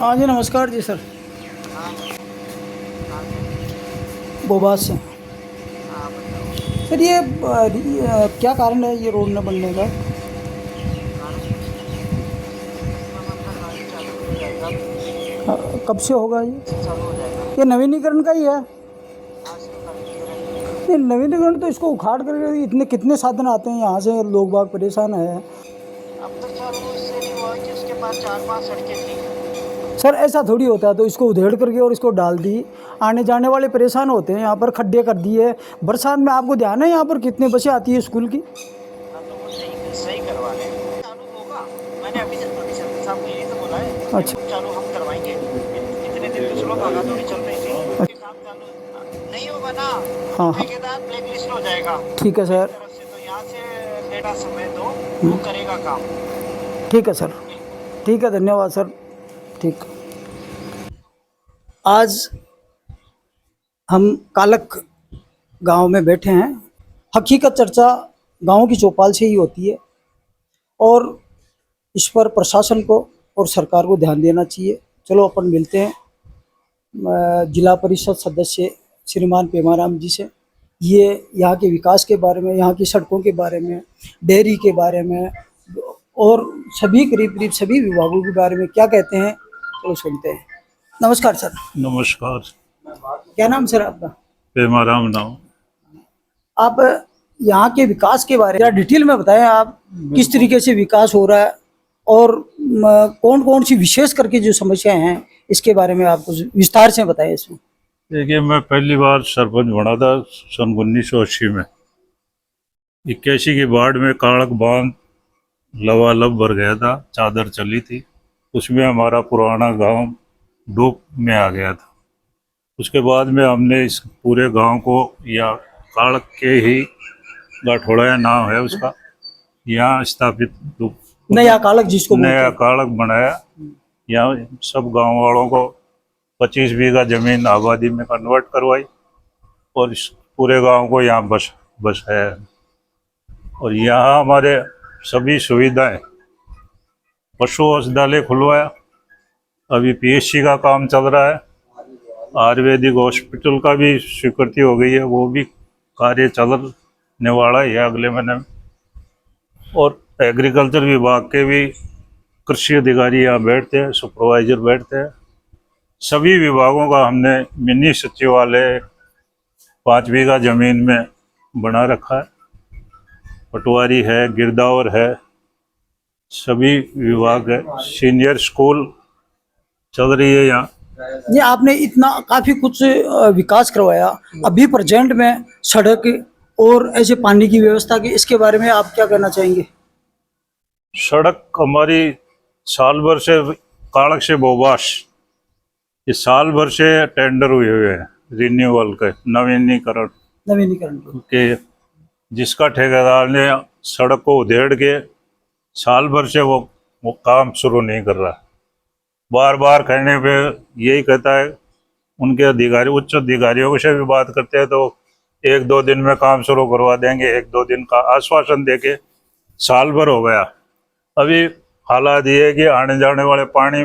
हाँ जी, नमस्कार जी सर। हाँ, कहाँ से? बोबास से। हाँ, बताओ। सर ये क्या कारण है ये रोड न बनने का? कारण कुछ नहीं है, जैसे मैक्सिमम आपका कार्य चालू हो जाएगा, कब से होगा से ये? चालू हो जाएगा। ये नवीनीकरण का ही है? हाँ, सिर्फ नवीनीकरण ही है। ये नवीनीकरण तो इसको उखाड़ करके इतने कितने साधन आते हैं यहाँ से, लोग बाग परेशान है। अब तक चालू इससे नहीं हुआ कि उसके पास 4-5 सड़कें थी। सर ऐसा थोड़ी होता है, तो इसको उधेड़ करके और इसको डाल दी। आने जाने वाले परेशान होते हैं, यहाँ पर खड्डे कर दिए। बरसात में आपको ध्यान है यहाँ पर कितने बसें आती है स्कूल की? हाँ, तो वो सही सही करवा रहे हैं। चालू होगा। मैंने अभी सरपंच साहब को यही तो बोला है कि अच्छा। बिल्कुल चालू हम करवाएंगे। इतने दिन तो चलो भागा दौड़ी चल रही थी, कि काम चालू नहीं होगा ना, तो हाँ हाँ, ठेकेदार ब्लैक लिस्ट हो जाएगा ठीक है मेरी सर। तरफ से। तो यहाँ से बेटा समय दो, वो करेगा काम। ठीक है सर। बिल्कुल। ठीक है, धन्यवाद सर। ठीक। आज हम कालक गांव में बैठे हैं। हकीकत चर्चा गांव की चौपाल से ही होती है, और इस पर प्रशासन को और सरकार को ध्यान देना चाहिए। चलो अपन मिलते हैं जिला परिषद सदस्य श्रीमान पेमाराम जी से। ये यहाँ के विकास के बारे में, यहाँ की सड़कों के बारे में, डेयरी के बारे में, और सभी करीब करीब सभी विभागों के बारे में क्या कहते हैं, चलो सुनते हैं। नमस्कार सर। नमस्कार। क्या नाम सर आपका? पेमाराम नाम। आप यहाँ के विकास के बारे में डिटेल में बताएं। आप किस तरीके से विकास हो रहा है, और कौन कौन सी विशेष करके जो समस्याएं हैं, इसके बारे में आप कुछ विस्तार से बताएं इसमें। देखिए, मैं पहली बार सरपंच बना था सन 1980 में। 81 की बाढ़ में काड़क बांध लबालब भर गया था, चादर चली थी। उसमें हमारा पुराना गांव डूब में आ गया था। उसके बाद में हमने इस पूरे गांव को, या काड़क के ही गाठोड़ा नाम है उसका, यहाँ स्थापित नया कालक जिसको बोलते नया हैं। काड़क बनाया। यहाँ सब गांव वालों को 25 बीघा जमीन आबादी में कन्वर्ट करवाई, और इस पूरे गांव को यहाँ बस है। और यहाँ हमारे सभी सुविधाएं, पशु औषधालय खुलवाया, अभी पीएचसी का काम चल रहा है, आयुर्वेदिक हॉस्पिटल का भी स्वीकृति हो गई है, वो भी कार्य चलने वाला है अगले महीने में। और एग्रीकल्चर विभाग के भी कृषि अधिकारी यहाँ बैठते हैं, सुपरवाइजर बैठते हैं। सभी विभागों का हमने मिनी सचिवालय 5 बीघा जमीन में बना रखा है। पटवारी है, गिरदावर है, सभी विभाग है। सीनियर स्कूल चल रही है यहाँ। ये आपने इतना काफी कुछ विकास करवाया, अभी प्रेजेंट में सड़क और ऐसे पानी की व्यवस्था की, इसके बारे में आप क्या कहना चाहेंगे? सड़क हमारी साल भर से, काड़क से बोबास, ये साल भर से टेंडर हुए हैं रिन्यूअल के, नवीनीकरण नवीनीकरण के, जिसका ठेकेदार ने सड़क को उधेड़ के साल भर से वो काम शुरू नहीं कर रहा। बार बार कहने पे यही कहता है। उनके अधिकारी, उच्च अधिकारियों से भी बात करते हैं तो 1-2 दिन में काम शुरू करवा देंगे, 1-2 दिन का आश्वासन देके साल भर हो गया। अभी हालात ये है कि आने जाने वाले पानी,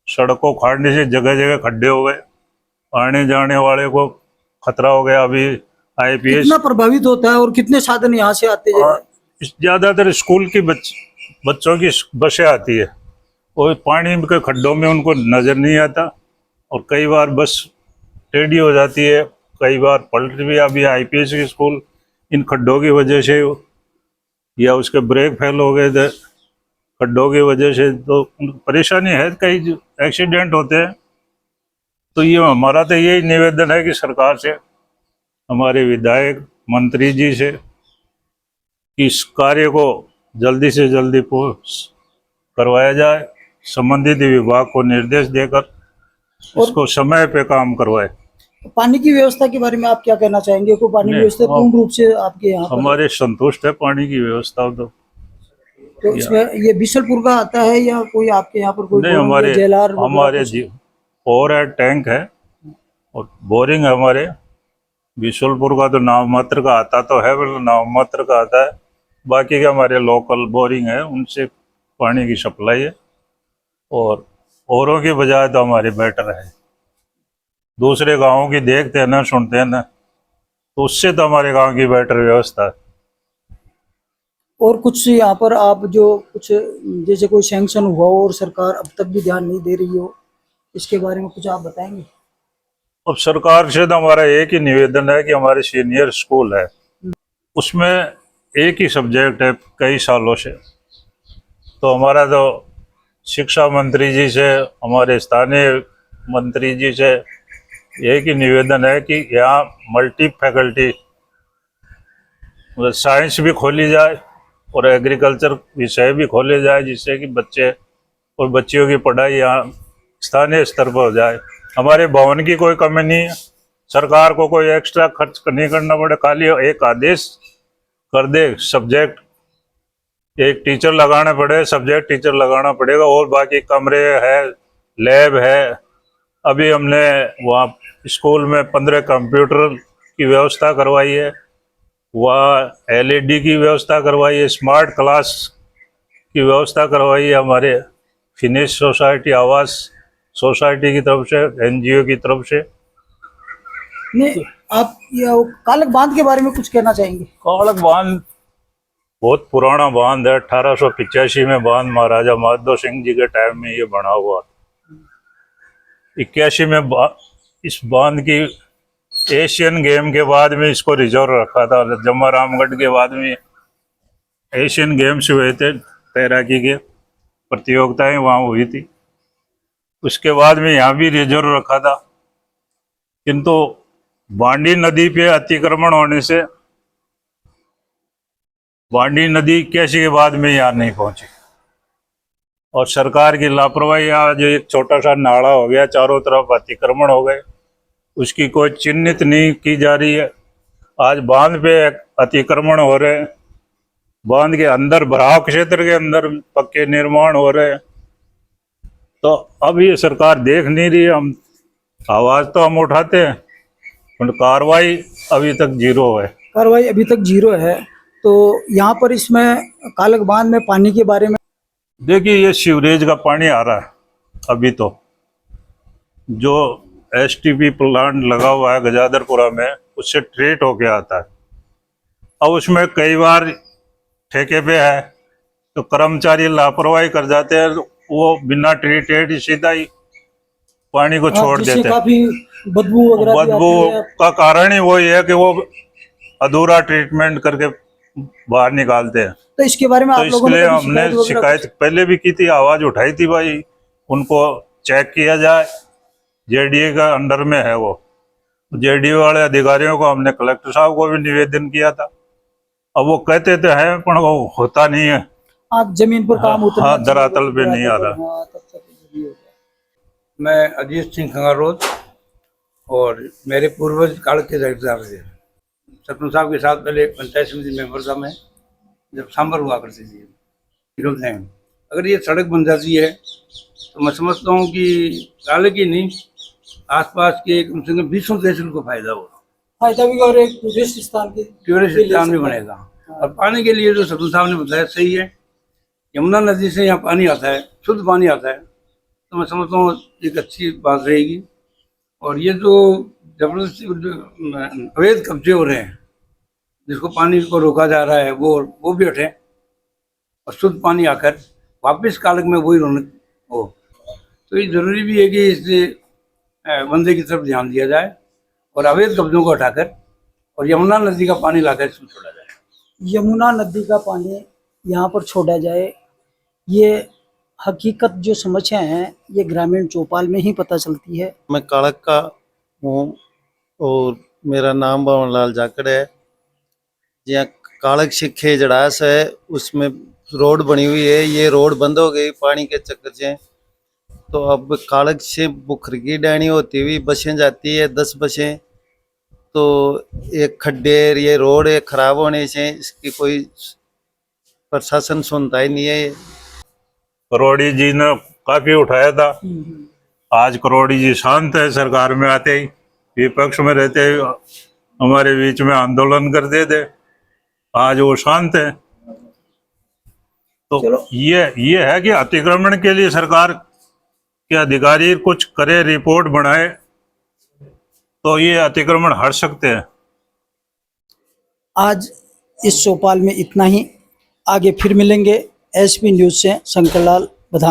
सड़कों खाड़ने से जगह जगह खड्डे हो गए, आने जाने वाले को खतरा हो गया। अभी आईपीएस कितना प्रभावित होता है, और कितने साधन यहाँ से आते हैं? ज्यादातर स्कूल की बच्चों की बसें आती है, और पानी के खड्डों में उनको नजर नहीं आता, और कई बार बस टेढ़ी हो जाती है, कई बार पलट भी। अभी आईपीएस की स्कूल इन खड्डों की वजह से, या उसके ब्रेक फेल हो गए थे खड्डों की वजह से, तो परेशानी है, कई एक्सीडेंट होते हैं। तो ये हमारा तो यही निवेदन है कि सरकार से, हमारे विधायक मंत्री जी से, कि इस कार्य को जल्दी से जल्दी करवाया जाए। संबंधित विभाग को निर्देश देकर इसको समय पे काम करवाए। पानी की व्यवस्था के बारे में आप क्या कहना चाहेंगे? को पानी की व्यवस्था पूर्ण रूप से आपके यहाँ पर? हमारे संतुष्ट है पानी की व्यवस्था। तो इसमें ये बिशलपुर का आता है, या कोई आपके यहाँ पर कोई नहीं, हमारे जेलार हमारे जी और है, टैंक है और बोरिंग है हमारे। बिशुलपुर का तो नाम मात्र का आता तो है, मतलब नाम मात्र का आता है। बाकी के हमारे लोकल बोरिंग है, उनसे पानी की सप्लाई है। और औरों की बजाय तो हमारी बेटर है। दूसरे गांवों की देखते हैं ना, सुनते हैं ना, तो उससे तो हमारे गांव की बेटर व्यवस्था है। और कुछ यहाँ पर आप जो कुछ जैसे कोई सैंक्शन हुआ हो और सरकार अब तक भी ध्यान नहीं दे रही हो, इसके बारे में कुछ आप बताएंगे? अब सरकार से तो हमारा एक ही निवेदन है कि हमारे सीनियर स्कूल है, उसमें एक ही सब्जेक्ट है कई सालों से। तो हमारा तो शिक्षा मंत्री जी से, हमारे स्थानीय मंत्री जी से एक ही निवेदन है कि यहाँ मल्टी फैकल्टी साइंस भी खोली जाए और एग्रीकल्चर विषय भी खोले जाए, जिससे कि बच्चे और बच्चियों की पढ़ाई यहाँ स्थानीय स्तर पर हो जाए। हमारे भवन की कोई कमी नहीं है, सरकार को कोई एक्स्ट्रा खर्च नहीं करना पड़े, खाली एक आदेश कर दे, सब्जेक्ट एक टीचर लगाने पड़े, सब्जेक्ट टीचर लगाना पड़ेगा, और बाकी कमरे है, लैब है। अभी हमने वहाँ स्कूल में 15 कंप्यूटर की व्यवस्था करवाई है, वहाँ एलईडी की व्यवस्था करवाई है, स्मार्ट क्लास की व्यवस्था करवाई है हमारे फिनिश सोसाइटी, आवास सोसाइटी की तरफ से, एनजीओ की तरफ से। नहीं, आप ये कालक बांध के बारे में कुछ कहना चाहेंगे? कालक बांध बहुत पुराना बांध है, 1885 में बांध महाराजा माधव सिंह जी के टाइम में ये बना हुआ। 81 में इस बांध की एशियन गेम के बाद में इसको रिजर्व रखा था। जम्मा रामगढ़ के बाद में एशियन गेम्स हुए थे, तैराकी के प्रतियोगिताएं वहाँ हुई थी, उसके बाद में यहाँ भी रिजर्व रखा था। किंतु बांडी नदी पे अतिक्रमण होने से बांडी नदी 81 के बाद में यहाँ नहीं पहुंची, और सरकार की लापरवाही, आज एक छोटा सा नाला हो गया, चारों तरफ अतिक्रमण हो गए, उसकी कोई चिन्हित नहीं की जा रही है। आज बांध पे अतिक्रमण हो रहे हैं, बांध के अंदर भराव क्षेत्र के अंदर पक्के निर्माण हो रहे हैं। तो अब ये सरकार देख नहीं रही है। हम आवाज तो हम उठाते हैं, पर कार्रवाई अभी तक जीरो है। कार्रवाई अभी तक जीरो है। तो यहाँ पर इसमें कालक बांध में पानी के बारे में देखिए, ये सीवरेज का पानी आ रहा है अभी, तो जो एसटीपी प्लांट लगा हुआ है गजादरपुरा में, उससे ट्रीट होके आता है। अब उसमें कई बार ठेके पे है तो कर्मचारी लापरवाही कर जाते हैं, वो बिना ट्रीटेड सीधा ही पानी को छोड़ जिससे देते हैं। काफी बदबू वगैरह भी बदबू आती है। का कारण ही वही है कि वो अधूरा ट्रीटमेंट करके बाहर निकालते हैं। तो इसके बारे में तो आप लोगों इसके ने लिए कभी हमने वगैरह शिकायत पहले भी की थी, आवाज उठाई थी भाई, उनको चेक किया जाए। जेडीए का अंडर में है वो, जेडीए वाले अधिकारियों को हमने कलेक्टर साहब को भी निवेदन किया था। अब वो कहते तो हैं पर वो होता नहीं है। आप जमीन पर काम उतना हाँ, धरातल पे नहीं आ रहा। हाँ, तब तक ये हो गया। मैं अजीत सिंह खंगारोत, और मेरे पूर्वज कालक के जगीरदार थे। सतनु साहब के साथ पहले पंचायत समिति मेंबर था मैं, जब सांबर हुआ करती थी। विरोध है, अगर ये सड़क बन जाती है तो मैं समझता हूँ कि कालक ही नहीं, आसपास के कम से कम 20 तहसील को फायदा होगा। फायदा भी और एक टूरिस्ट स्थान के टूरिस्ट स्थान भी बनेगा। और पानी के लिए जो सतनु साहब ने बताया सही है, यमुना नदी से यहाँ पानी आता है, शुद्ध पानी आता है, तो मैं समझता हूँ एक अच्छी बात रहेगी। और ये जो जबरदस्ती अवैध कब्जे हो रहे हैं, जिसको पानी को रोका जा रहा है, वो भी हटे और शुद्ध पानी आकर वापस कालक में वही रौनक हो। तो ये जरूरी भी है कि इस बंदे की तरफ ध्यान दिया जाए और अवैध कब्जों को हटाकर और यमुना नदी का पानी लाकर इसमें छोड़ा जाए। यमुना नदी का पानी यहाँ पर छोड़ा जाए, ये हकीकत जो समस्याएं हैं ये ग्रामीण चौपाल में ही पता चलती है। मैं कालक का हूँ और मेरा नाम भवन लाल जाखड़ है। जहाँ कालक सिखे जड़ास है उसमें रोड बनी हुई है, ये रोड बंद हो गई पानी के चक्कर से। तो अब कालक से बुखरगी डैनी होती हुई बसें जाती है, 10 बसें। तो एक खड्डे, ये रोड खराब होने से इसकी कोई प्रशासन सुनता ही नहीं है। करोड़ी जी ने काफी उठाया था, आज करोड़ी जी शांत है, सरकार में आते ही विपक्ष में रहते ही हमारे बीच में आंदोलन करते थे, आज वो शांत है। तो ये है कि अतिक्रमण के लिए सरकार कि अधिकारी कुछ करे, रिपोर्ट बनाए तो ये अतिक्रमण हट सकते हैं। आज इस चौपाल में इतना ही। आगे फिर मिलेंगे। एसपी न्यूज़ से शंकर लाल बधान।